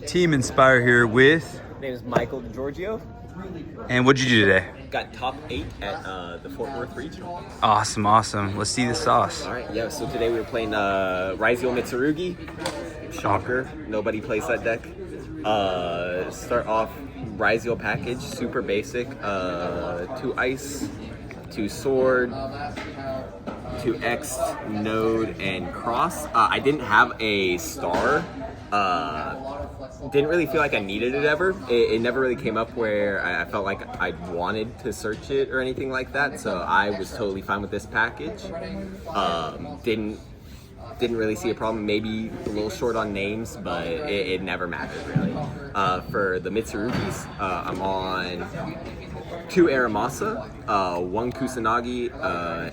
Team Inspire here with. My name is Michael Digiorgio. And what'd you do today? Got top 8 at the Fort Worth Regional. Awesome. Let's see the sauce. All right, yeah. So today we were playing Ryzeal Mitsurugi. Shocker, nobody plays that deck. Start off Ryzeal package, super basic. 2 ice, 2 sword, 2 X, node, and cross. I didn't have a star. Didn't really feel like I needed it ever. It never really came up where I felt like I wanted to search it or anything like that. So I was totally fine with this package. Didn't really see a problem. Maybe a little short on names, but it never mattered really. For the Mitsurugis, I'm on 2 Aramasa, 1 Kusanagi,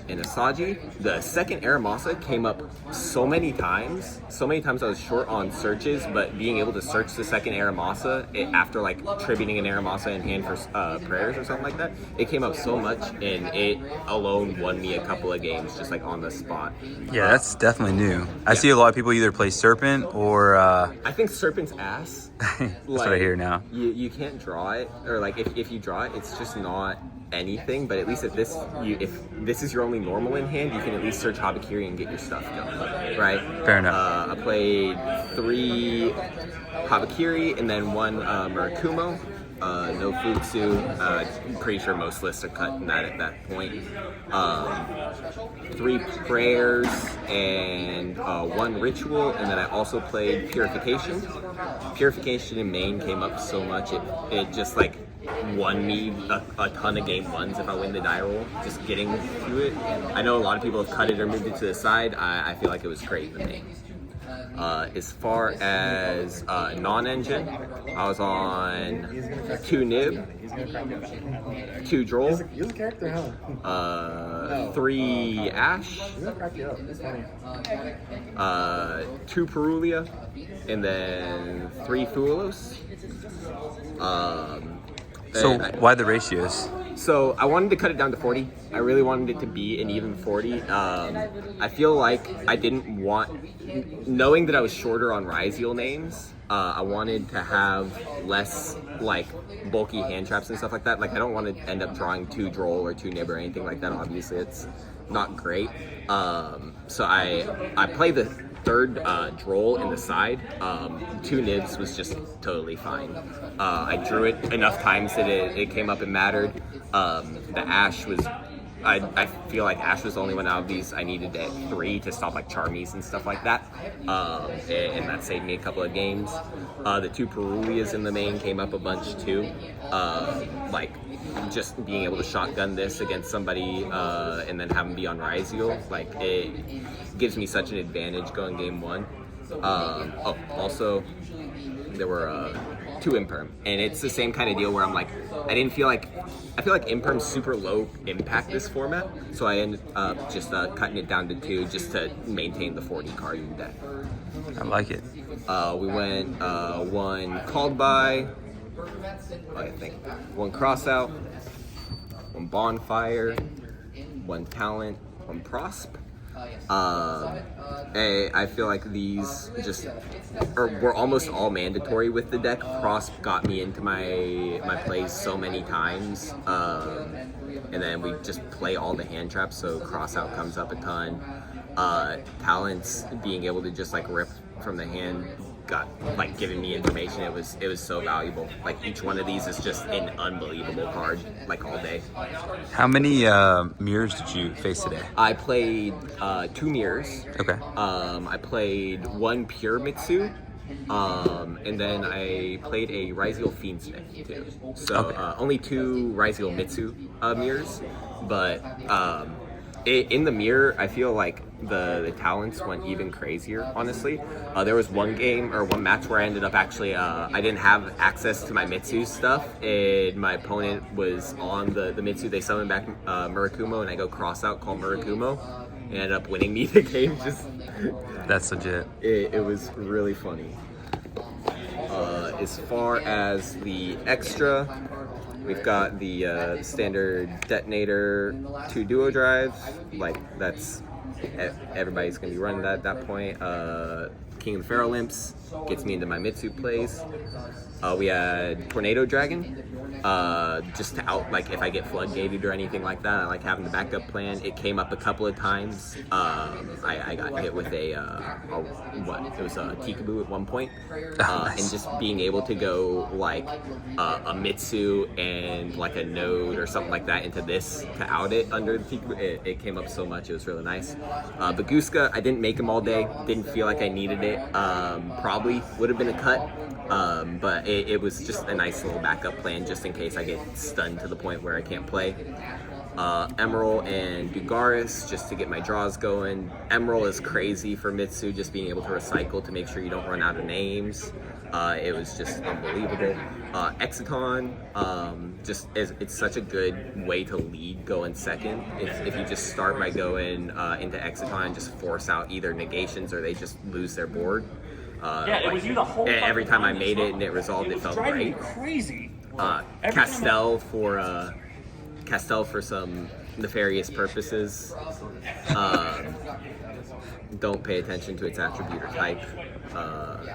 and a Saji. The second Aramasa came up so many times I was short on searches, but being able to search the second Aramasa after like tributing an Aramasa in hand for prayers or something like that, it came up so much, and it alone won me a couple of games just like on the spot. Yeah, that's definitely new. I see a lot of people either play Serpent or... I think Serpent's ass. That's what I hear now. You can't draw it, or like if you draw it, it's just not anything. But at least if this is your only normal in hand, you can at least search Habakiri and get your stuff going, right? Fair enough. I played 3 Habakiri and then 1 Murakumo. No Futsu. Pretty sure most lists are cutting that at that point. 3 prayers and 1 ritual, and then I also played Purification. Purification in main came up so much, it just like won me a ton of game 1s if I win the die roll, just getting to it. I know a lot of people have cut it or moved it to the side. I feel like it was great in the main. As far as non-engine, I was on 2 Nib, 2 Droll, 3 Ash, 2 Perulia, and then 3 Thulos. So why the ratios? So I wanted to cut it down to 40. I really wanted it to be an even 40. I feel like I didn't want, knowing that I was shorter on Ryzeal names, I wanted to have less like bulky hand traps and stuff like that. Like I don't want to end up drawing 2 Droll or 2 Nib or anything like that. Obviously it's not great. So I play the 3rd Droll in the side. 2 Nibs was just totally fine. I drew it enough times that it came up and mattered. The Ash was, I feel like Ash was the only one out of these I needed at 3 to stop like Charmies and stuff like that. And that saved me a couple of games. The 2 Perulias in the main came up a bunch too. Like just being able to shotgun this against somebody and then have them be on Ryzeal, like it gives me such an advantage going game 1. Also there were 2 Imperm, and it's the same kind of deal where I'm like, I feel like Imperm's super low impact this format, so I ended up just cutting it down to 2 just to maintain the 40 card in the deck. I like it. We went 1 Called By, I think 1 Crossout, 1 Bonfire, 1 Talent, 1 Prosp. I feel like these were almost all mandatory with the deck. Prosp got me into my plays so many times, and then we just play all the hand traps, so Crossout comes up a ton. Talents, being able to just like rip from the hand, got like giving me information. It was so valuable. Like each one of these is just an unbelievable card, like all day. How many mirrors did you face today? I played 2 mirrors. Okay. I played 1 pure Mitsu, and then I played a Ryzeal Fiend Smith too. So okay. Only 2 Ryzeal Mitsu mirrors, but in the mirror, I feel like the talents went even crazier, honestly. There was one match where I ended up actually, I didn't have access to my Mitsu stuff, and my opponent was on the Mitsu. They summoned back Murakumo, and I go cross out, call Murakumo, and ended up winning me the game. That's legit. It was really funny. As far as the extra, we've got the standard detonator 2 duo drive, like that's everybody's gonna be running that at that point. King of the Feral Imps gets me into my Mitsu plays. We had Tornado Dragon, just to out, like, if I get floodgated or anything like that, I like having the backup plan. It came up a couple of times. I got hit with it was a Tikaboo at one point. Nice. And just being able to go, like, a Mitsu and, like, a Node or something like that into this to out it under the Tikaboo, it came up so much. It was really nice. Baguska, I didn't make him all day. Didn't feel like I needed it. Probably would have been a cut. But it was just a nice little backup plan just in case I get stunned to the point where I can't play. Emerald and Dugaris just to get my draws going. Emerald is crazy for Mitsu, just being able to recycle to make sure you don't run out of names. It was just unbelievable. Exiton, it's such a good way to lead going second. If you just start by going into Exiton and just force out either negations or they just lose their board. It was you the whole time. Every time I made it and it resolved, it felt driving great. me crazy. Castell for some nefarious purposes. Don't pay attention to its attribute or type.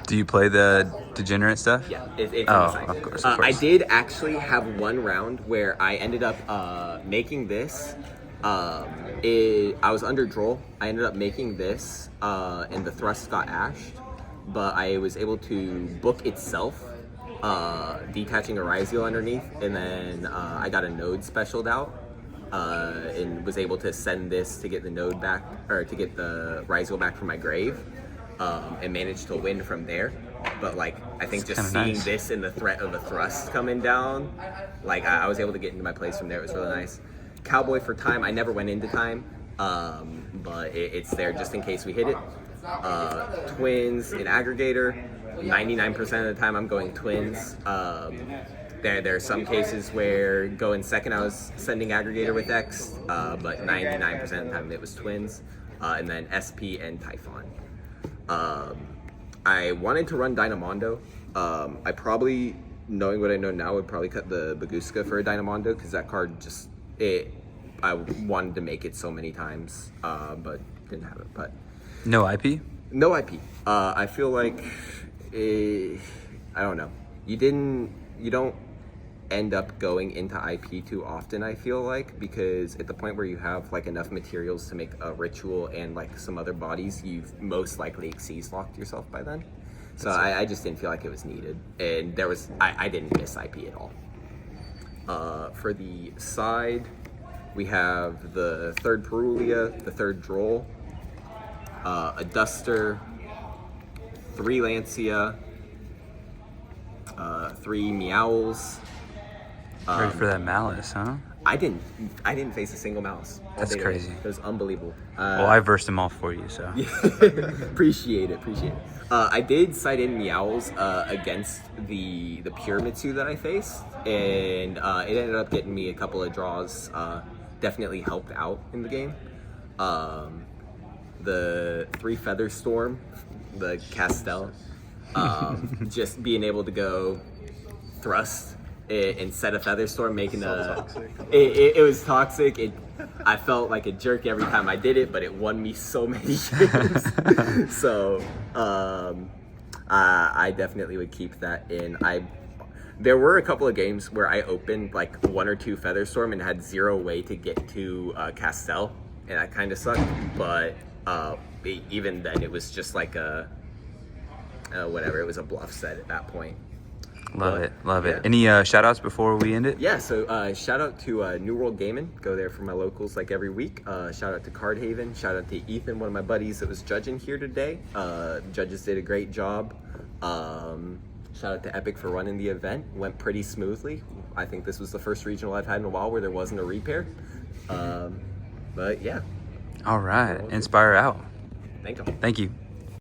Do you play the degenerate stuff? Yeah, it's Oh, insane. of course. I did actually have one round where I ended up making this. I was under Droll. I ended up making this, and the thrust got ashed. But I was able to book itself, detaching a Ryzeal underneath, and then I got a node specialed out, and was able to send this to get the node back, or to get the Ryzeal back from my grave, and managed to win from there. But like, I think That's just kinda seeing nice. this and the threat of a thrust coming down, like I was able to get into my place from there. It was really nice. Cowboy for time, I never went into time, but it's there just in case we hit it. Twins in aggregator, 99% of the time I'm going twins. There are some cases where going second I was sending aggregator with X, but 99% of the time it was twins. And then SP and Typhon. I wanted to run Dynamondo. I probably, knowing what I know now, would probably cut the Baguska for a Dynamondo because that card just, I wanted to make it so many times, but didn't have it. But No IP? no IP. I feel like, I don't know. You don't end up going into IP too often, I feel like, because at the point where you have like enough materials to make a ritual and like some other bodies, you've most likely Xyz locked yourself by then. So I just didn't feel like it was needed. And I didn't miss IP at all. For the side, we have the third Perulia, the third Droll, a Duster, 3 Lancia, 3 Meowls. Ready for that malice, huh? I didn't face a single mouse. all That's day today. crazy. It was unbelievable. Well, I versed them all for you, so. Appreciate it. I did side in Meowls against the pure Mitsu that I faced, and it ended up getting me a couple of draws. Definitely helped out in the game. The 3 Feather Storm, the Castell, just being able to go thrust instead of Feather Storm, making it was toxic. I felt like a jerk every time I did it, but it won me so many games. So I definitely would keep that in. There were a couple of games where I opened like 1 or 2 Feather Storm and had 0 way to get to Castell, and that kind of sucked. But even then, it was just like whatever. It was a bluff set at that point. Love it. Yeah. Any shout outs before we end it? Yeah, so shout out to New World Gaming. Go there for my locals like every week. Shout out to Card Haven. Shout out to Ethan, one of my buddies that was judging here today. Judges did a great job. Shout out to Epik for running the event. Went pretty smoothly. I think this was the first regional I've had in a while where there wasn't a repair. But yeah. All right. Inspire out. Thank you. Thank you.